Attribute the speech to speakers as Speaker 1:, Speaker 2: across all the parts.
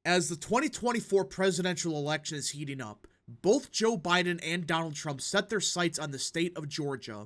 Speaker 1: As the 2024 presidential election is heating up, both Joe Biden and Donald Trump set their sights on the state of Georgia.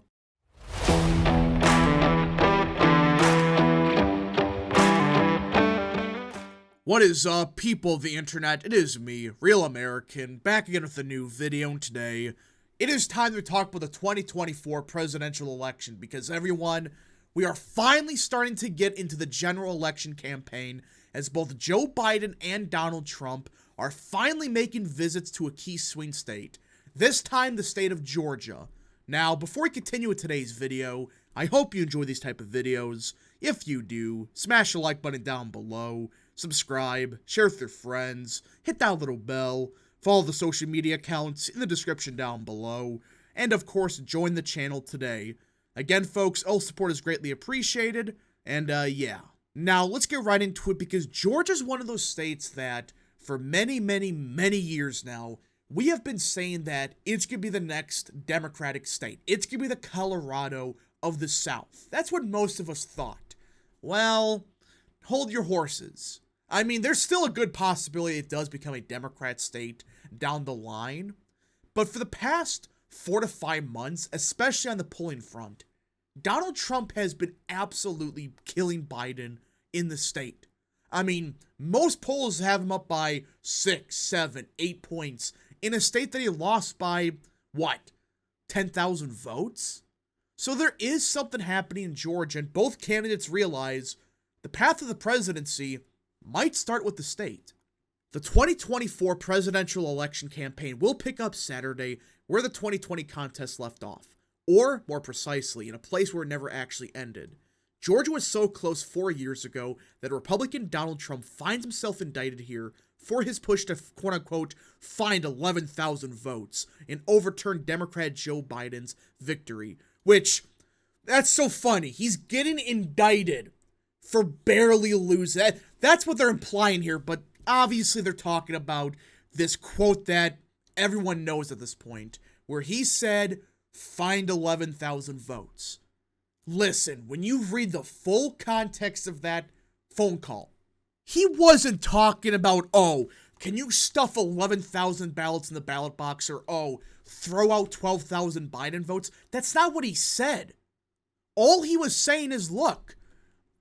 Speaker 1: What is up, people of the internet? It is me, Real American, back again with a new video, and today it is time to talk about the 2024 presidential election because everyone, we are finally starting to get into the general election campaign as both Joe Biden and Donald Trump are finally making visits to a key swing state, this time the state of Georgia. Now, before we continue with today's video, I hope you enjoy these type of videos. If you do, smash the like button down below, subscribe, share with your friends, hit that little bell, follow the social media accounts in the description down below, and of course, join the channel today. Again, folks, all support is greatly appreciated, and yeah. Now, let's get right into it because Georgia is one of those states that, for many years now, we have been saying that it's going to be the next Democratic state. It's going to be the Colorado of the South. That's what most of us thought. Well, hold your horses. I mean, there's still a good possibility it does become a Democrat state down the line. But for the past 4 to 5 months, especially on the polling front, Donald Trump has been absolutely killing Biden in the state. I mean, most polls have him up by 6, 7, 8 points in a state that he lost by, what, 10,000 votes? So there is something happening in Georgia, and both candidates realize the path of the presidency might start with the state. The 2024 presidential election campaign will pick up Saturday where the 2020 contest left off, or more precisely, in a place where it never actually ended. Georgia was so close 4 years ago that Republican Donald Trump finds himself indicted here for his push to quote-unquote find 11,000 votes and overturn Democrat Joe Biden's victory, which, that's so funny. He's getting indicted for barely losing. That's what they're implying here, but obviously they're talking about this quote that everyone knows at this point, where he said, find 11,000 votes. Listen, when you read the full context of that phone call, he wasn't talking about, oh, can you stuff 11,000 ballots in the ballot box, or, oh, throw out 12,000 Biden votes. That's not what he said. All he was saying is, look,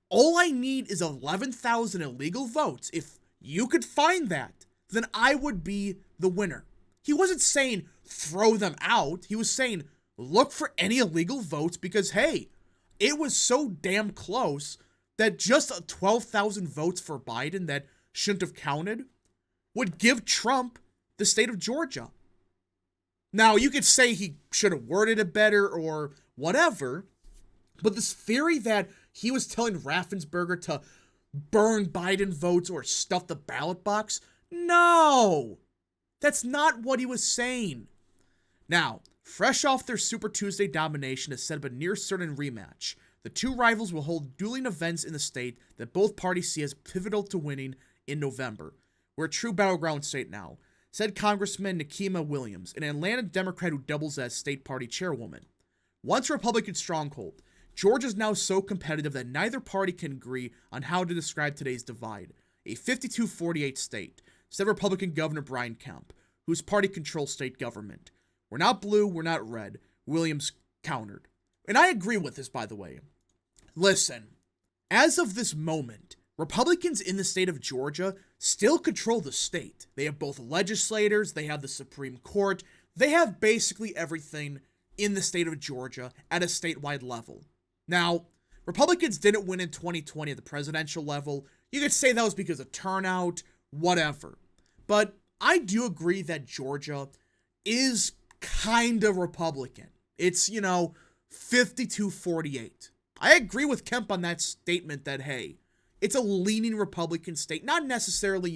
Speaker 1: all I need is 11,000 illegal votes. If you could find that, then I would be the winner. He wasn't saying throw them out. He was saying look for any illegal votes because, hey, it was so damn close that just 12,000 votes for Biden that shouldn't have counted would give Trump the state of Georgia. Now, you could say he should have worded it better or whatever, but this theory that he was telling Raffensperger to burn Biden votes or stuff the ballot box, no, that's not what he was saying. Now, fresh off their Super Tuesday domination to set up a near certain rematch, the two rivals will hold dueling events in the state that both parties see as pivotal to winning in November. We're a true battleground state now, said Congressman Nikema Williams, an Atlanta Democrat who doubles as state party chairwoman. Once a Republican stronghold, Georgia is now so competitive that neither party can agree on how to describe today's divide. A 52-48 state, said Republican Governor Brian Kemp, whose party controls state government. We're not blue, we're not red, Williams countered. And I agree with this, by the way. Listen, as of this moment, Republicans in the state of Georgia still control the state. They have both legislators, they have the Supreme Court, they have basically everything in the state of Georgia at a statewide level. Now, Republicans didn't win in 2020 at the presidential level. You could say that was because of turnout, whatever. But I do agree that Georgia is kind of Republican. It's, 52-48. I agree with Kemp on that statement that, hey, it's a leaning Republican state. Not necessarily,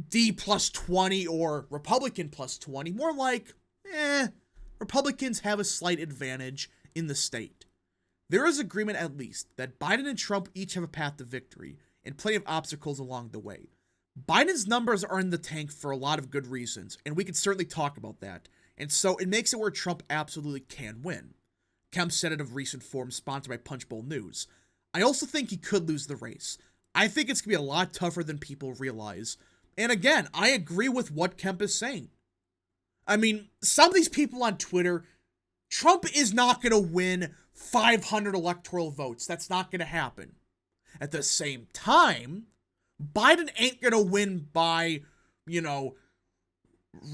Speaker 1: D plus 20 or Republican plus 20. More like, Republicans have a slight advantage in the state. There is agreement, at least, that Biden and Trump each have a path to victory and plenty of obstacles along the way. Biden's numbers are in the tank for a lot of good reasons, and we can certainly talk about that. And so it makes it where Trump absolutely can win. Kemp said it of recent form, sponsored by Punchbowl News. I also think he could lose the race. I think it's going to be a lot tougher than people realize. And again, I agree with what Kemp is saying. I mean, some of these people on Twitter, Trump is not going to win 500 electoral votes. That's not going to happen. At the same time, Biden ain't going to win by,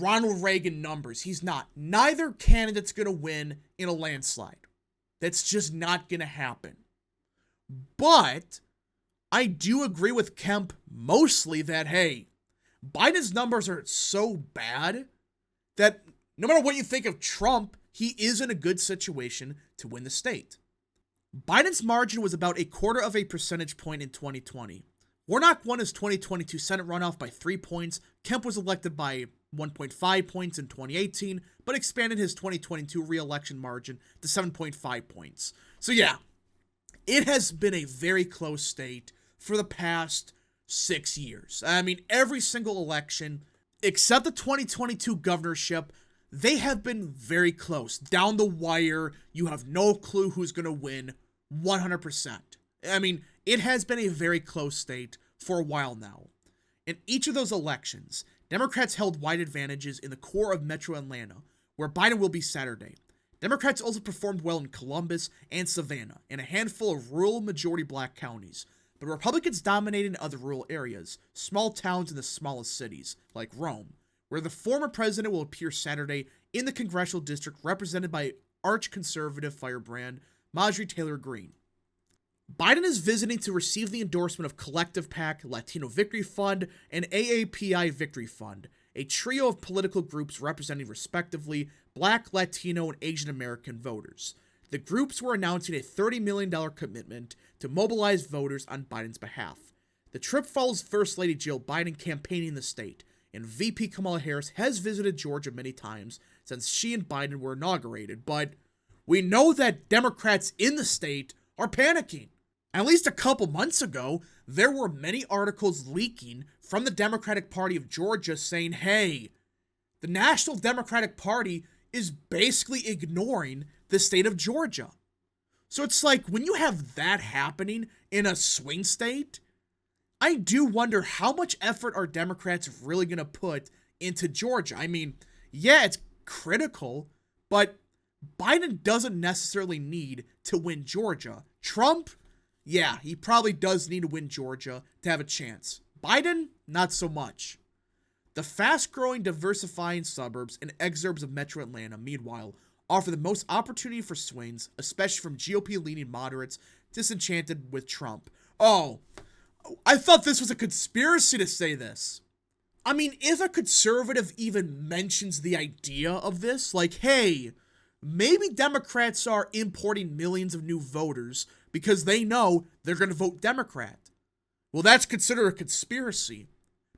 Speaker 1: Ronald Reagan numbers. He's not. Neither candidate's going to win in a landslide. That's just not going to happen. But I do agree with Kemp mostly that, hey, Biden's numbers are so bad that no matter what you think of Trump, he is in a good situation to win the state. Biden's margin was about 0.25 percentage point in 2020. Warnock won his 2022 Senate runoff by 3 points. Kemp was elected by 1.5 points in 2018, but expanded his 2022 re-election margin to 7.5 points. So yeah, it has been a very close state for the past 6 years. I mean, every single election, except the 2022 governorship, they have been very close. Down the wire, you have no clue who's going to win 100%. I mean, it has been a very close state for a while now. In each of those elections, Democrats held wide advantages in the core of Metro Atlanta, where Biden will be Saturday. Democrats also performed well in Columbus and Savannah, and a handful of rural majority black counties. But Republicans dominated in other rural areas, small towns in the smallest cities, like Rome, where the former president will appear Saturday in the congressional district represented by arch-conservative firebrand Marjorie Taylor Greene. Biden is visiting to receive the endorsement of Collective PAC, Latino Victory Fund, and AAPI Victory Fund, a trio of political groups representing respectively Black, Latino, and Asian American voters. The groups were announcing a $30 million commitment to mobilize voters on Biden's behalf. The trip follows First Lady Jill Biden campaigning in the state, and VP Kamala Harris has visited Georgia many times since she and Biden were inaugurated, but we know that Democrats in the state are panicking. At least a couple months ago, there were many articles leaking from the Democratic Party of Georgia saying, hey, the National Democratic Party is basically ignoring the state of Georgia. So it's like, when you have that happening in a swing state, I do wonder how much effort are Democrats really going to put into Georgia. I mean, yeah, it's critical, but Biden doesn't necessarily need to win Georgia. Trump, yeah, he probably does need to win Georgia to have a chance. Biden, not so much. The fast-growing, diversifying suburbs and exurbs of Metro Atlanta, meanwhile, offer the most opportunity for swings, especially from GOP-leaning moderates disenchanted with Trump. Oh, I thought this was a conspiracy to say this. I mean, if a conservative even mentions the idea of this, like, hey, maybe Democrats are importing millions of new voters because they know they're going to vote Democrat. Well, that's considered a conspiracy.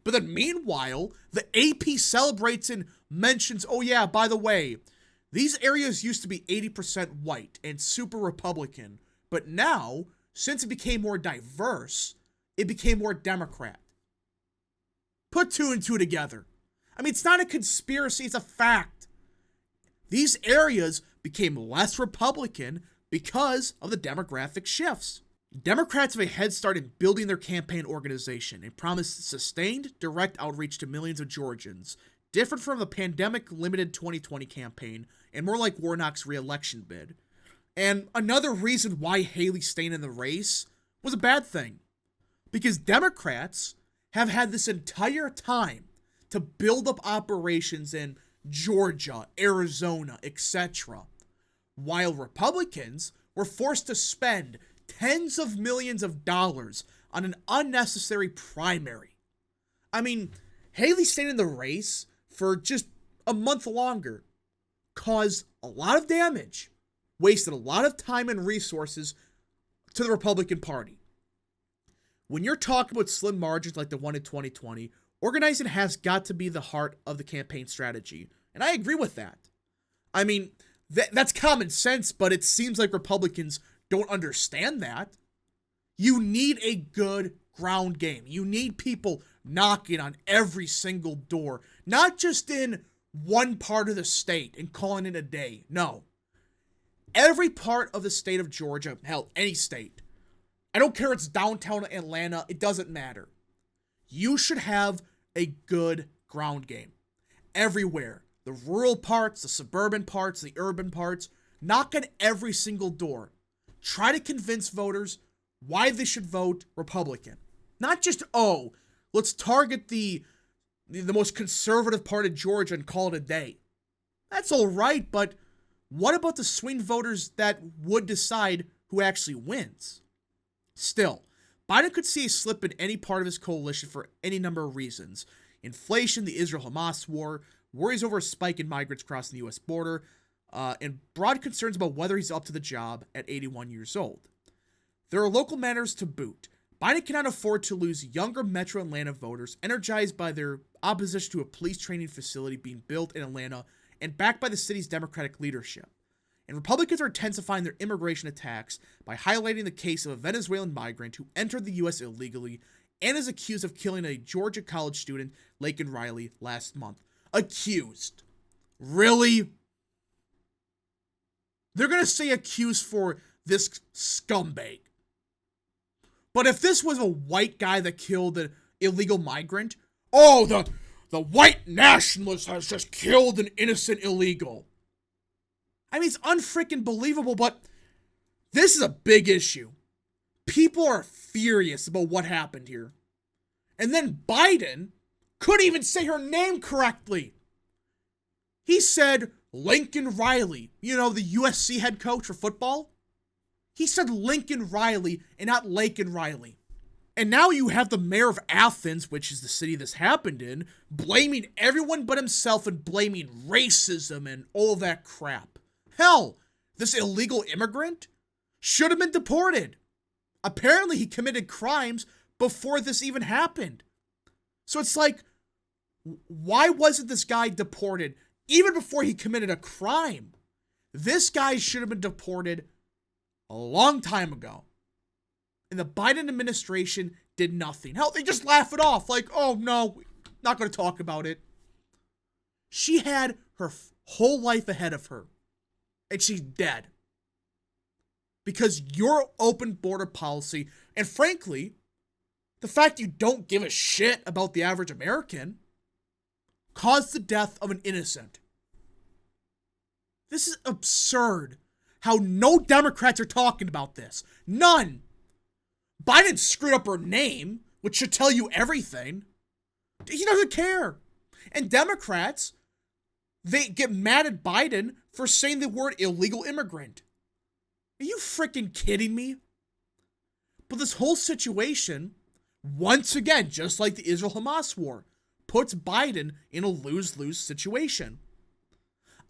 Speaker 1: But then meanwhile, the AP celebrates and mentions, oh yeah, by the way, these areas used to be 80% white and super Republican, but now, since it became more diverse, it became more Democrat. Put two and two together. I mean, it's not a conspiracy, it's a fact. These areas became less Republican because of the demographic shifts. Democrats have a head start in building their campaign organization and promised sustained, direct outreach to millions of Georgians, different from the pandemic-limited 2020 campaign and more like Warnock's re-election bid. And another reason why Haley staying in the race was a bad thing, because Democrats have had this entire time to build up operations in Georgia, Arizona, etc., while Republicans were forced to spend tens of millions of dollars on an unnecessary primary. I mean, Haley stayed in the race for just a month longer, caused a lot of damage, wasted a lot of time and resources to the Republican Party. When you're talking about slim margins like the one in 2020, organizing has got to be the heart of the campaign strategy, and I agree with that. I mean, that's common sense, but it seems like Republicans don't understand that. You need a good ground game. You need people knocking on every single door, not just in one part of the state and calling it a day. No. Every part of the state of Georgia, hell, any state, I don't care if it's downtown Atlanta, it doesn't matter. You should have a good ground game. Everywhere. The rural parts, the suburban parts, the urban parts. Knock on every single door. Try to convince voters why they should vote Republican. Not just, oh, let's target the most conservative part of Georgia and call it a day. That's all right, but what about the swing voters that would decide who actually wins? Still, Biden could see a slip in any part of his coalition for any number of reasons. Inflation, the Israel-Hamas war, worries over a spike in migrants crossing the U.S. border, and broad concerns about whether he's up to the job at 81 years old. There are local matters to boot. Biden cannot afford to lose younger Metro Atlanta voters energized by their opposition to a police training facility being built in Atlanta and backed by the city's Democratic leadership. And Republicans are intensifying their immigration attacks by highlighting the case of a Venezuelan migrant who entered the U.S. illegally and is accused of killing a Georgia college student, Laken Riley, last month. Accused. Really? They're going to say accused for this scumbag. But if this was a white guy that killed an illegal migrant, oh, the white nationalist has just killed an innocent illegal. I mean, it's unfreaking believable, but this is a big issue. People are furious about what happened here. And then Biden couldn't even say her name correctly. He said Lincoln Riley, you know, the USC head coach for football. He said Lincoln Riley and not Laken Riley. And now you have the mayor of Athens, which is the city this happened in, blaming everyone but himself and blaming racism and all that crap. Hell, this illegal immigrant should have been deported. Apparently he committed crimes before this even happened. So it's like, why wasn't this guy deported even before he committed a crime? This guy should have been deported a long time ago. And the Biden administration did nothing. Hell, they just laugh it off like, oh no, not going to talk about it. She had her whole life ahead of her. And she's dead. Because your open border policy, and frankly, the fact you don't give a shit about the average American, caused the death of an innocent. This is absurd. How no Democrats are talking about this. None. Biden screwed up her name, which should tell you everything. He doesn't care. And Democrats, they get mad at Biden for saying the word illegal immigrant. Are you freaking kidding me? But this whole situation, once again, just like the Israel-Hamas war, puts Biden in a lose-lose situation.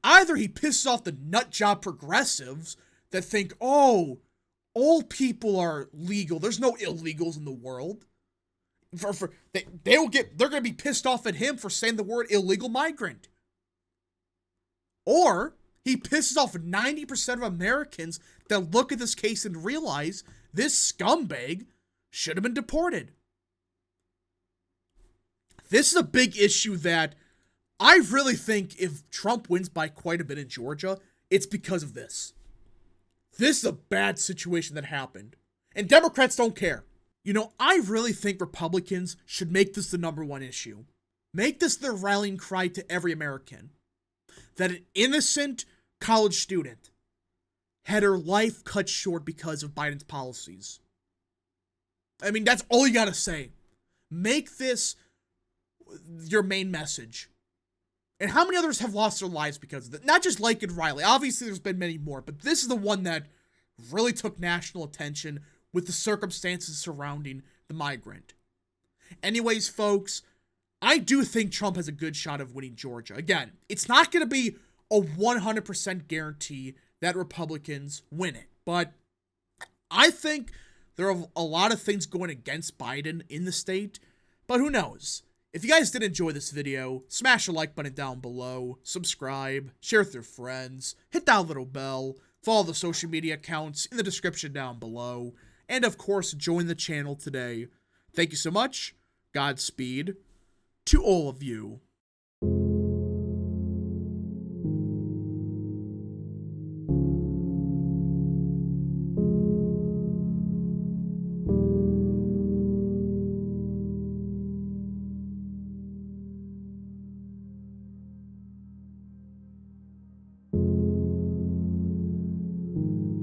Speaker 1: Either he pisses off the nutjob progressives that think, oh, all people are legal. There's no illegals in the world. They're going to be pissed off at him for saying the word illegal migrant. Or he pisses off 90% of Americans that look at this case and realize this scumbag should have been deported. This is a big issue that I really think if Trump wins by quite a bit in Georgia, it's because of this. This is a bad situation that happened. And Democrats don't care. You know, I really think Republicans should make this the number one issue. Make this their rallying cry to every American. That an innocent college student had her life cut short because of Biden's policies. I mean, that's all you gotta say. Make this your main message. And how many others have lost their lives because of it? Not just Laken Riley. Obviously, there's been many more, but this is the one that really took national attention with the circumstances surrounding the migrant. Anyways, folks, I do think Trump has a good shot of winning Georgia. Again, it's not going to be a 100% guarantee that Republicans win it, but I think there are a lot of things going against Biden in the state, but who knows? If you guys did enjoy this video, smash the like button down below, subscribe, share with your friends, hit that little bell, follow the social media accounts in the description down below, and of course, join the channel today. Thank you so much. Godspeed to all of you.